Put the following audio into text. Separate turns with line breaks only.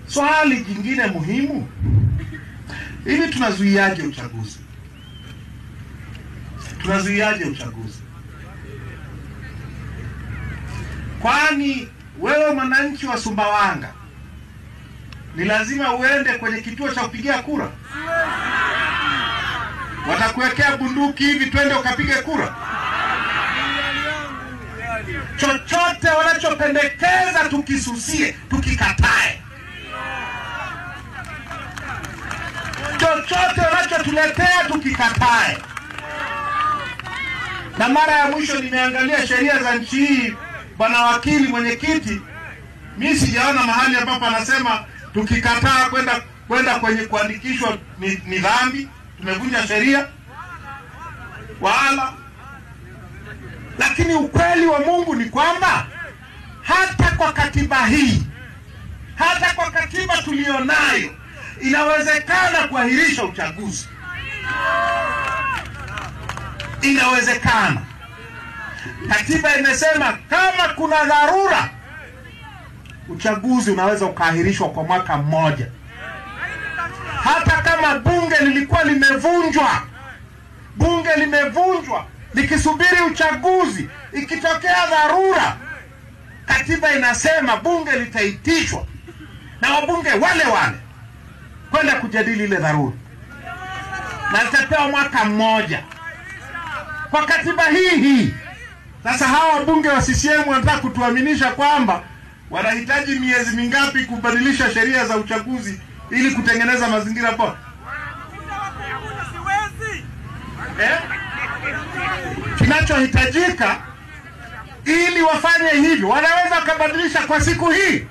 Swali jingine muhimu, hivi tunazuiaje uchaguzi? Tunazuiaje uchaguzi? Kwani wewe mwananchi wa Sumbawanga ni lazima uende kwenye kituo cha kupigia kura? Watakuwekea bunduki hivi twende ukapige kura? Chochote wanachopendekeza tukisusie, tukikatae. Chochote wanachotuletea tukikatae. Na mara ya mwisho nimeangalia sheria za nchi hii, bwana wakili mwenyekiti, mimi sijaona mahali ambapo anasema tukikataa kwenda kwenye kuandikishwa ni dhambi, tumevunja sheria wala. Lakini ukweli wa Mungu ni kwamba hata kwa katiba hii, hata kwa katiba tulionayo, inawezekana kuahirisha uchaguzi. Inawezekana. Katiba imesema kama kuna dharura, uchaguzi unaweza ukaahirishwa kwa mwaka mmoja. Hata kama bunge lilikuwa limevunjwa, likisubiri uchaguzi, ikitokea dharura, katiba inasema bunge litaitishwa na wabunge wale kwenda kujadili ile dharura, na litapewa mwaka mmoja kwa katiba hii. Sasa hawa wabunge wa CCM wanataka kutuaminisha kwamba wanahitaji miezi mingapi kubadilisha sheria za uchaguzi ili kutengeneza mazingira bora. Kinachohitajika ili wafanye hivyo, wanaweza kubadilisha kwa siku hii.